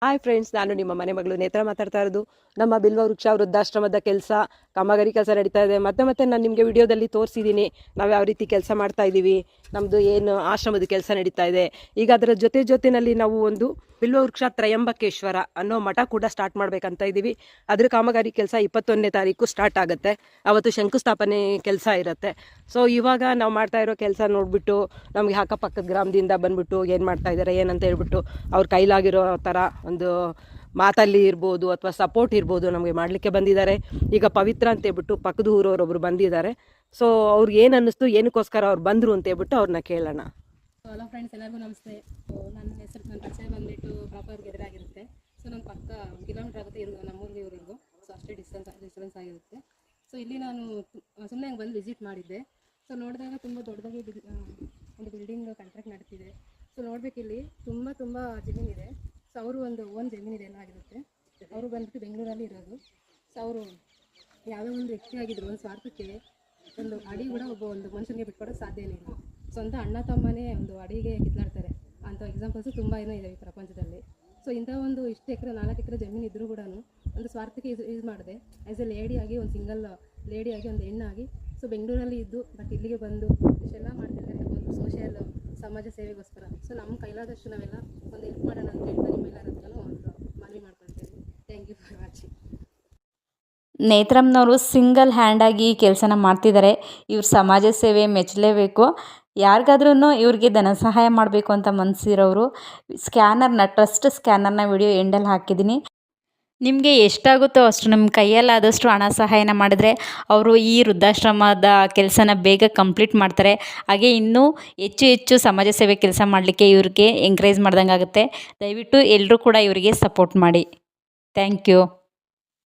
Hi friends, ನಾನು ನಿಮ್ಮ ಮನೆ ಮಗಳು ನೇತ್ರ ಮಾತಾಡ್ತಾ ಇರೋದು. ನಮ್ಮ ಬಿಲ್ವ ವೃಕ್ಷ ವೃದ್ಧಾಶ್ರಮದ ಕೆಲಸ, ಕಾಮಗಾರಿ ಕೆಲಸ ನಡೀತಾ ಇದೆ. ಮತ್ತೆ ನಾನು ನಿಮಗೆ ವಿಡಿಯೋದಲ್ಲಿ ತೋರಿಸಿದ್ದೀನಿ ನಾವು ಯಾವ ರೀತಿ ಕೆಲಸ ಮಾಡ್ತಾ ಇದ್ದೀವಿ, ನಮ್ಮದು ಏನು ಆಶ್ರಮದ ಕೆಲಸ ನಡೀತಾ ಇದೆ. ಈಗ ಅದರ ಜೊತೆಯಲ್ಲಿ ನಾವು ಒಂದು ಬಿಲ್ವ ವೃಕ್ಷ ತ್ರಯಂಬಕೇಶ್ವರ ಅನ್ನೋ ಮಠ ಕೂಡ ಸ್ಟಾರ್ಟ್ ಮಾಡ್ಬೇಕಂತ ಇದ್ದೀವಿ. ಅದ್ರ ಕಾಮಗಾರಿ ಕೆಲಸ 21ನೇ ತಾರೀಕು ಸ್ಟಾರ್ಟ್ ಆಗುತ್ತೆ. ಅವತ್ತು ಶಂಕುಸ್ಥಾಪನೆ ಕೆಲಸ ಇರುತ್ತೆ. ಸೊ ಇವಾಗ ನಾವು ಮಾಡ್ತಾ ಇರೋ ಕೆಲಸ ನೋಡಿಬಿಟ್ಟು ನಮಗೆ ಅಕ್ಕಪಕ್ಕದ ಗ್ರಾಮದಿಂದ ಬಂದ್ಬಿಟ್ಟು ಏನು ಮಾಡ್ತಾ ಇದ್ದಾರೆ ಏನಂತ ಹೇಳ್ಬಿಟ್ಟು ಅವ್ರ ಕೈಲಾಗಿರೋ ಥರ ಒಂದು ಮಾತಲ್ಲಿ ಇರ್ಬೋದು ಅಥವಾ ಸಪೋರ್ಟ್ ಇರ್ಬೋದು ನಮಗೆ ಮಾಡಲಿಕ್ಕೆ ಬಂದಿದ್ದಾರೆ. ಈಗ ಪವಿತ್ರ ಅಂತ ಹೇಳ್ಬಿಟ್ಟು ಪಕ್ಕದ ಊರವರೊಬ್ಬರು ಬಂದಿದ್ದಾರೆ. ಸೊ ಅವ್ರಿಗೆ ಏನು ಅನ್ನಿಸ್ತು, ಏನಕ್ಕೋಸ್ಕರ ಅವ್ರು ಬಂದರು ಅಂತ ಹೇಳ್ಬಿಟ್ಟು ಅವ್ರನ್ನ ಕೇಳೋಣ. ಹಲೋ ಫ್ರೆಂಡ್ಸ್, ಎಲ್ಲರಿಗೂ ನಮಸ್ತೆ. ನನ್ನ ಹೆಸರು, ನನ್ನ ಪರಿಚಯ ಬಂದುಬಿಟ್ಟು ಪ್ರಾಪರ್ಗೆ ಎದುರಾಗಿರುತ್ತೆ. ಸೊ ನನ್ನ ಪಕ್ಕ ಕಿಲೋಮೀಟ್ರ್ ಆಗುತ್ತೆ ನಮ್ಮೂರಿಗೆ ಊರಿಗೂ. ಸೊ ಅಷ್ಟೇ ಡಿಸ್ಟೆನ್ಸ್ ಆಗಿರುತ್ತೆ. ಸೊ ಇಲ್ಲಿ ನಾನು ಸುಮ್ಮನೆ ಹಂಗೆ ಬಂದು ವಿಸಿಟ್ ಮಾಡಿದ್ದೆ. ಸೊ ನೋಡಿದಾಗ ತುಂಬ ದೊಡ್ಡದಾಗಿ ಒಂದು ಬಿಲ್ಡಿಂಗ್ ಕಾಂಟ್ರಾಕ್ಟ್ ನಡೀತಿದೆ. ಸೊ ನೋಡ್ಬೇಕು, ಇಲ್ಲಿ ತುಂಬ ಜಮೀನಿದೆ. ಸೊ ಅವರು ಒಂದು ಓನ್ ಜಮೀನಿದೆ ಎಲ್ಲ ಆಗಿರುತ್ತೆ. ಅವರು ಬಂದ್ಬಿಟ್ಟು ಬೆಂಗಳೂರಲ್ಲಿ ಇರೋದು. ಸೊ ಅವರು ಯಾವುದೋ ಒಂದು ವ್ಯಕ್ತಿ ಆಗಿದ್ರು, ಒಂದು ಸ್ವಾರ್ಥಕ್ಕೆ ಒಂದು ಅಡಿ ಕೂಡ ಒಂದು ಮನುಷ್ಯನಿಗೆ ಬಿಟ್ಕೊಡೋಕ್ಕೆ ಸಾಧ್ಯನೇ ಇಲ್ಲ. ಸ್ವಂತ ಅಣ್ಣ ತಮ್ಮನೇ ಒಂದು ಅಡಿಗೆ ಕಿತ್ಲಾಡ್ತಾರೆ ಅಂಥ ಎಕ್ಸಾಂಪಲ್ಸು ತುಂಬ ಏನೋ ಇದೆ ಈ ಪ್ರಪಂಚದಲ್ಲಿ. ಸೊ ಇಂಥ ಒಂದು ಇಷ್ಟು ಎಕರೆ 4 ಎಕರೆ ಜಮೀನು ಇದ್ದರೂ ಕೂಡ ಒಂದು ಸ್ವಾರ್ಥಕ್ಕೆ ಯೂಸ್ ಮಾಡಿದೆ. ಆ್ಯಸ್ ಎ ಲೇಡಿಯಾಗಿ, ಒಂದು ಸಿಂಗಲ್ ಲೇಡಿಯಾಗಿ, ಒಂದು ಹೆಣ್ಣಾಗಿ ಸೊ ಬೆಂಗಳೂರಲ್ಲಿ ಇದ್ದು ಬಟ್ ಇಲ್ಲಿಗೆ ಬಂದು ಇಷ್ಟೆಲ್ಲ ಮಾಡ್ತಿದ್ದಾರೆ ಒಂದು ಸೋಷಿಯಲ್ ಸಮಾಜ ಸೇವೆಗೋಸ್ಕರ. ಸೊ ನಮ್ಮ ಕೈಲಾದಷ್ಟು ನಾವೆಲ್ಲ ಒಂದು ಹೆಲ್ಪ್ ಮಾಡೋಣ ಅಂತ ಹೇಳ್ತಾ ನಿಮ್ಮೆಲ್ಲರ ಹತ್ರನೂ ಒಂದು ಮನವಿ ಮಾಡ್ಕೊಳ್ತೇನೆ. Thank you for watching. ನೇತ್ರಮ್ನವರು ಸಿಂಗಲ್ ಹ್ಯಾಂಡಾಗಿ ಈ ಕೆಲಸನ ಮಾಡ್ತಿದ್ದಾರೆ. ಇವ್ರ ಸಮಾಜ ಸೇವೆ ಮೆಚ್ಚಲೇಬೇಕು. ಯಾರಿಗಾದ್ರೂ ಇವ್ರಿಗೆ ಧನ ಸಹಾಯ ಮಾಡಬೇಕು ಅಂತ ಮನಸ್ಸಿರೋರು ಟ್ರಸ್ಟ್ ಸ್ಕ್ಯಾನರ್ನ ವಿಡಿಯೋ ಎಂಡಲ್ಲಿ ಹಾಕಿದ್ದೀನಿ. ನಿಮಗೆ ಎಷ್ಟಾಗುತ್ತೋ ಅಷ್ಟು ನಿಮ್ಮ ಕೈಯಲ್ಲಾದಷ್ಟು ಹಣ ಸಹಾಯನ ಮಾಡಿದ್ರೆ ಅವರು ಈ ವೃದ್ಧಾಶ್ರಮದ ಕೆಲಸನ ಬೇಗ ಕಂಪ್ಲೀಟ್ ಮಾಡ್ತಾರೆ. ಹಾಗೆ ಇನ್ನೂ ಹೆಚ್ಚು ಸಮಾಜ ಸೇವೆ ಕೆಲಸ ಮಾಡಲಿಕ್ಕೆ ಇವ್ರಿಗೆ ಎಂಕರೇಜ್ ಮಾಡ್ದಂಗೆ ಆಗುತ್ತೆ. ದಯವಿಟ್ಟು ಎಲ್ಲರೂ ಕೂಡ ಇವರಿಗೆ ಸಪೋರ್ಟ್ ಮಾಡಿ. Thank you.